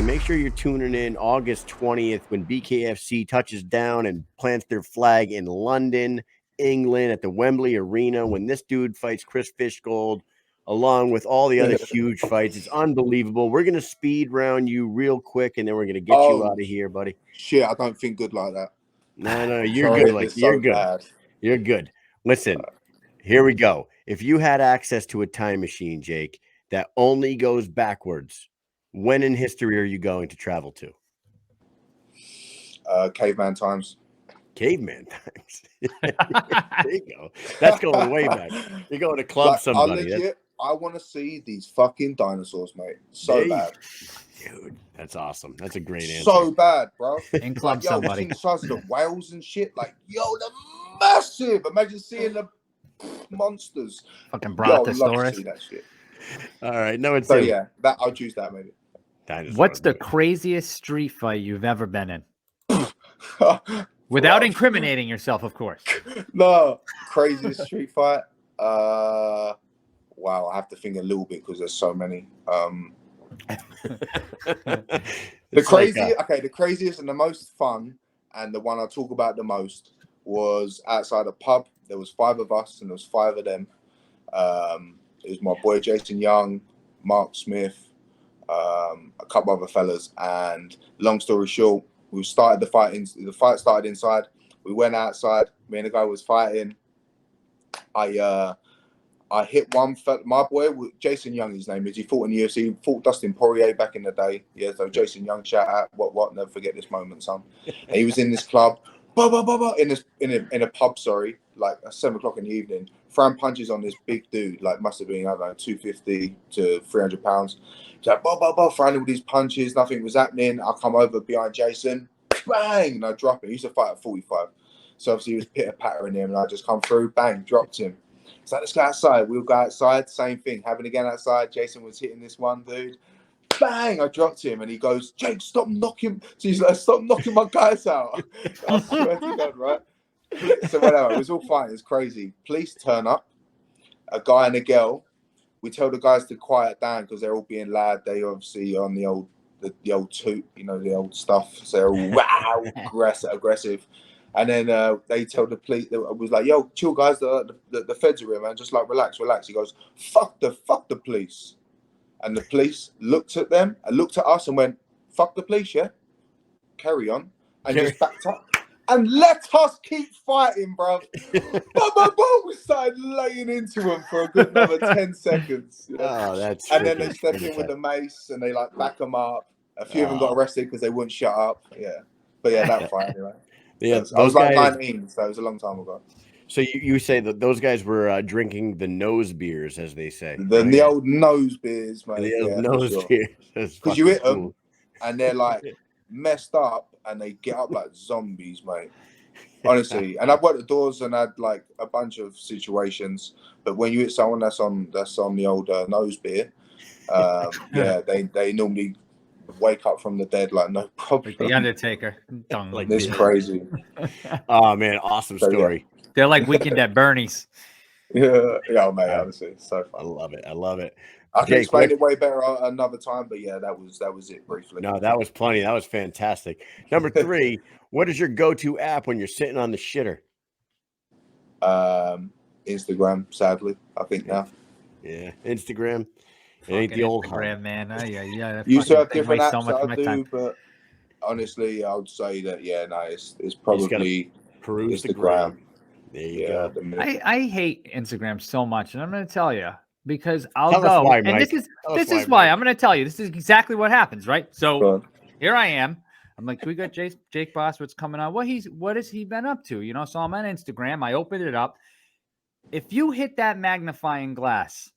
And make sure you're tuning in August 20th when BKFC touches down and plants their flag in London, England at the Wembley Arena when this dude fights Chris Fishgold along with all the other huge fights. It's unbelievable. We're going to speed round you real quick and then we're going to get you out of here, buddy. Shit, I don't think good like that. No, you're good. Like, you're good. Bad. You're good. Listen, here we go. If you had access to a time machine, Jake, that only goes backwards, when in history are you going to travel to? Caveman times. Caveman times. There you go. That's going way back. You're going to club somebody. I want to see these fucking dinosaurs, mate. So bad. Dude, that's awesome. That's a great answer. So bad, bro. And club somebody. The size of the whales and shit. Like, yo, they're massive. Imagine seeing the monsters. Fucking Brontosaurus. See that shit. All right. No, it's yeah, I'll choose that maybe. What's the craziest street fight you've ever been in? Without incriminating yourself, of course. No, craziest street fight. Wow, I have to think a little bit because there's so many. The craziest and the most fun, and the one I talk about the most was outside a pub. There was 5 of us, and there was 5 of them. It was my boy Jason Young, Mark Smith, a couple other fellas, and long story short, we started the fight. The fight started inside. We went outside. Me and the guy was fighting. I hit one fella, my boy, Jason Young, his name is. He fought in the UFC. He fought Dustin Poirier back in the day. Yeah, so Jason Young, shout out. What? Never forget this moment, son. And he was in this club, in a pub, sorry, like at 7 o'clock in the evening, throwing punches on this big dude, like must have been, I don't know, 250 to 300 pounds. He's like, throwing all these punches, nothing was happening. I come over behind Jason, bang, and I drop him. He used to fight at 45. So obviously he was pitter-patter in him, and I just come through, bang, dropped him. So let's go outside. We'll go outside. Same thing. Having again outside. Jason was hitting this one dude. Bang! I dropped him, and he goes, "Jake, stop knocking." So he's like, "Stop knocking my guys out." I swear to God, right? So whatever. It was all fine. It's crazy. Police turn up. A guy and a girl. We tell the guys to quiet down because they're all being loud. They obviously on the old toot, you know, the old stuff. So they're all wow, aggressive. And then they tell the police, I was like, yo, chill guys, the feds are here, man. Just like, relax. He goes, fuck the police. And the police looked at them and looked at us and went, fuck the police, yeah? Carry on. And just backed up. And let us keep fighting, bro. We started laying into them for a good another 10 seconds. You know? Oh, that's and then they step in with the mace and they like back them up. A few of them got arrested because they wouldn't shut up. Yeah. But yeah, that fight anyway. Yeah, I was like 19, so it was a long time ago. So you say that those guys were drinking the nose beers, as they say. The old nose beers, mate. The old nose beers. Because you hit them, and they're like messed up, and they get up like zombies, mate. Honestly, and I've worked the doors and had like a bunch of situations, but when you hit someone that's on the old nose beer, yeah, they normally wake up from the dead like no problem. Like the Undertaker. Like this crazy. Oh man, awesome story. Yeah. They're like Weekend at Bernie's. Yeah, mate. Honestly, it's so fun. I love it. I can explain it way better another time, but yeah, that was it briefly. No, that was plenty. That was fantastic. Number 3, what is your go-to app when you're sitting on the shitter? Instagram, sadly, I think now. Yeah, Instagram. It ain't the old Instagram, man. Yeah. You used to have different apps that I do, but honestly, I would say that it's probably peruse Instagram. There you go. I hate Instagram so much, and I'm going to tell you because I'll go. Why, and this is why I'm going to tell you. This is exactly what happens, right? So here I am. I'm like, we got Jake Bostwick's coming on. What has he been up to? You know, so I'm on Instagram. I opened it up. If you hit that magnifying glass,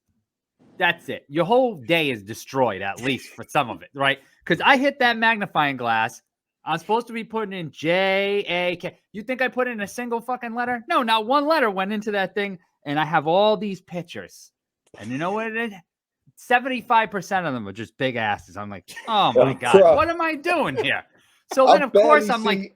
that's it. Your whole day is destroyed, at least for some of it, right? Because I hit that magnifying glass. I'm supposed to be putting in J-A-K. You think I put in a single fucking letter? No, not one letter went into that thing. And I have all these pictures. And you know what it is? 75% of them are just big asses. I'm like, oh my God, what am I doing here? So then, of course, I'm like,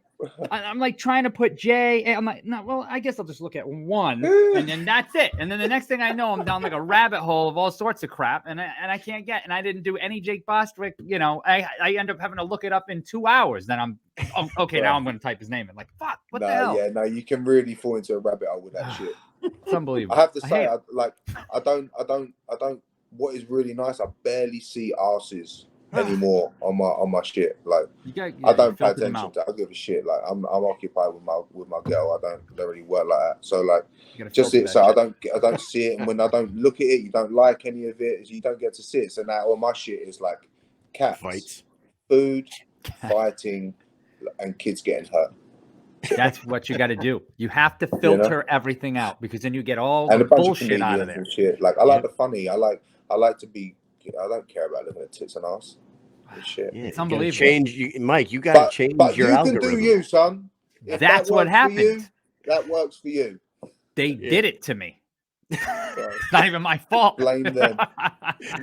I'm like trying to put J. And I'm like, no, well, I guess I'll just look at one, and then that's it. And then the next thing I know, I'm down like a rabbit hole of all sorts of crap, and I can't get. And I didn't do any Jake Bostwick. You know, I end up having to look it up in 2 hours. Then I'm okay. Now I'm going to type his name in. Like, fuck, what the hell? Yeah, no, you can really fall into a rabbit hole with that shit. It's unbelievable. I have to say, I don't. What is really nice, I barely see arses anymore on my shit. Like, I don't pay attention to. I give a shit. Like, I'm occupied with my girl. I don't really work like that. So like, just it. So I don't see it, and when I don't look at it, you don't like any of it. You don't get to see it. So now all my shit is like cats, fights, food, fighting, and kids getting hurt. That's what you got to do. You have to filter everything out, because then you get all the bullshit out of there. Shit. Like, I like the funny. I like to be. I don't care about looking at tits and ass. Shit. Yeah, it's unbelievable. Mike. You got to change your algorithm. You can do you, son. If that's what happened. That works for you. They did it to me. It's not even my fault. Blame them.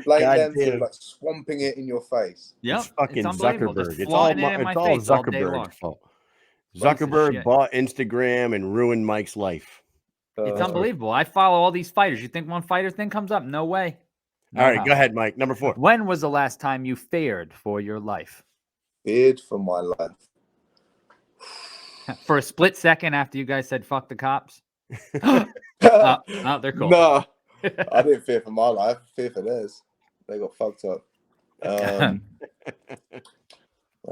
Blame them for like swamping it in your face. Yep. It's fucking Zuckerberg. It's all Zuckerberg's fault. Zuckerberg bought Instagram and ruined Mike's life. It's unbelievable. I follow all these fighters. You think one fighter thing comes up? No way. All right, go ahead, Mike. Number 4. When was the last time you feared for your life? Feared for my life. For a split second after you guys said "fuck the cops." They're cool. No, I didn't fear for my life. I fear for theirs. They got fucked up. When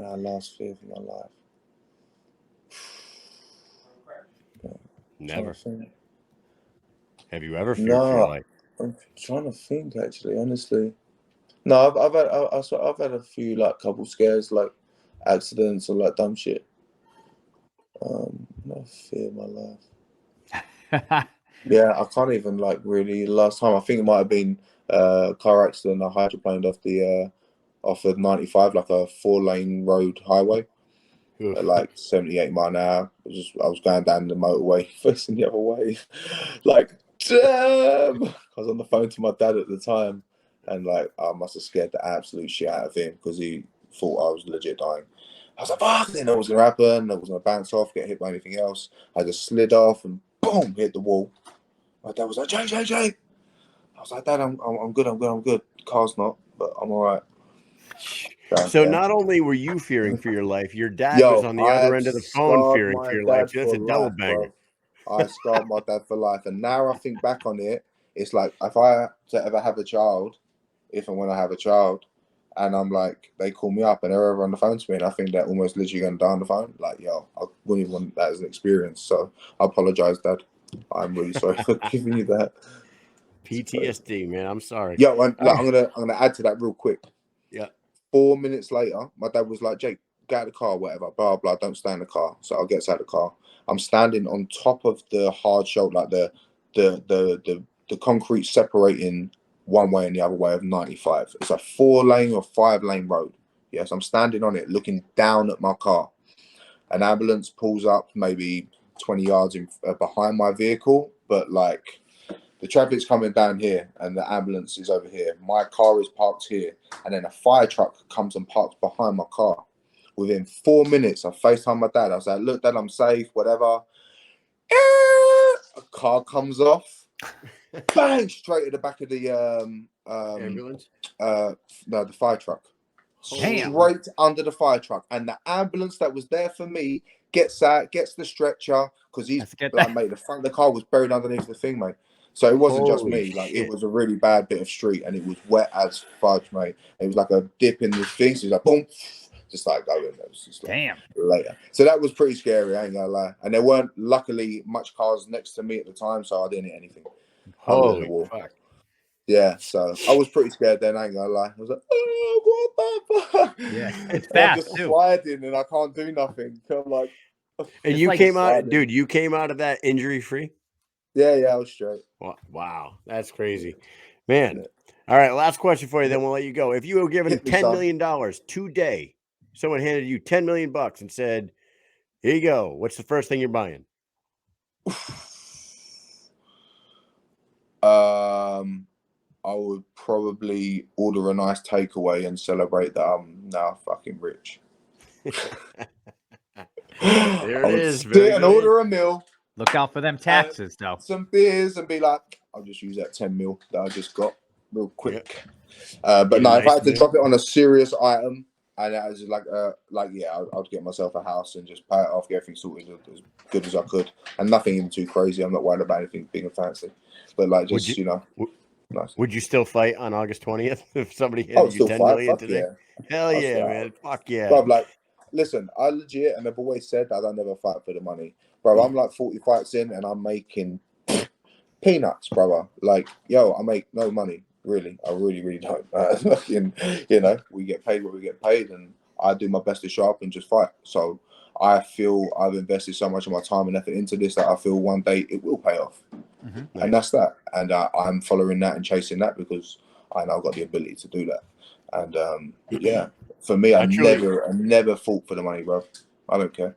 I last feared for my life. Never. Have you ever feared for your life? I'm trying to think, actually, honestly. No, I've had a few like couple scares, like accidents or like dumb shit. No fear in my life. Yeah, I can't even like really. Last time I think it might have been a car accident. I hydroplaned off of 95, like a 4-lane road highway. At like 78 miles an hour. I was going down the motorway facing the other way. Like, damn! I was on the phone to my dad at the time, and like, I must have scared the absolute shit out of him because he thought I was legit dying. I was like, fuck, didn't know what was going to happen. I was going to bounce off, get hit by anything else. I just slid off and boom, hit the wall. My dad was like, Jay. I was like, Dad, I'm good. The car's not, but I'm all right. So not only were you fearing for your life, your dad was on the other end of the phone fearing for your life. So that's a double banger. I scarred my dad for life. And now I think back on it, it's like, if I ever have a child, if and when I have a child, and I'm like, they call me up and they're over on the phone to me, and I think they're almost literally going to die on the phone. Like, yo, I wouldn't even want that as an experience. So I apologize, Dad. I'm really sorry for giving you that. PTSD, man. I'm sorry. Yeah, I'm gonna add to that real quick. Yeah. 4 minutes later, my dad was like, Jake, get out of the car, whatever, blah, blah, don't stay in the car. So I'll get out of the car. I'm standing on top of the hard shoulder, like the concrete separating one way and the other way of 95. It's a 4-lane or 5-lane road. Yes, I'm standing on it, looking down at my car. An ambulance pulls up maybe 20 yards behind my vehicle, but like the traffic's coming down here and the ambulance is over here. My car is parked here, and then a fire truck comes and parks behind my car. Within 4 minutes, I FaceTime my dad. I was like, look, Dad, I'm safe, whatever. A car comes off. Bang! Straight at the back of the ambulance? No, the fire truck. Damn. Straight under the fire truck. And the ambulance that was there for me gets out, gets the stretcher, because he's like, mate, the front of the car was buried underneath the thing, mate. So it wasn't just me. Like, it was a really bad bit of street, and it was wet as fudge, mate. It was like a dip in the thing. So he's like, boom, just like going. It was just like, damn. Later. So that was pretty scary. I ain't gonna lie. And there weren't, luckily, much cars next to me at the time, so I didn't hit anything. Holy fuck. Yeah, so I was pretty scared then. I ain't gonna lie. I was like, oh, what the fuck? Yeah, it's fast just sliding, and I can't do nothing. I'm like, and you came out, dude. You came out of that injury free. Yeah, I was straight. Wow, that's crazy, man. All right, last question for you, then we'll let you go. If you were given $10 million today, someone handed you $10 million and said, "Here you go. What's the first thing you're buying?" I would probably order a nice takeaway and celebrate that I'm now fucking rich. There it is. Sit and order a meal. Look out for them taxes, though. Some beers and be like, I'll just use that 10 mil that I just got real quick. But no, if I had to drop it on a serious item, and that was I'd get myself a house and just pay it off, get everything sorted as good as I could, and nothing even too crazy. I'm not worried about anything big and fancy, but like just nice. Would you still fight on August 20th if somebody handed you 10 million today? Hell yeah, man! Fuck yeah, bro. Like, listen, I legit and I've always said that I never fight for the money, bro. I'm like 40 fights in and I'm making peanuts, brother. Like, yo, I make no money. Really, I really don't. We get paid what we get paid, and I do my best to show up and just fight. So I feel I've invested so much of my time and effort into this that I feel one day it will pay off, and that's that. And I'm following that and chasing that because I know I've got the ability to do that. And for me, I never fought for the money, bro. I don't care.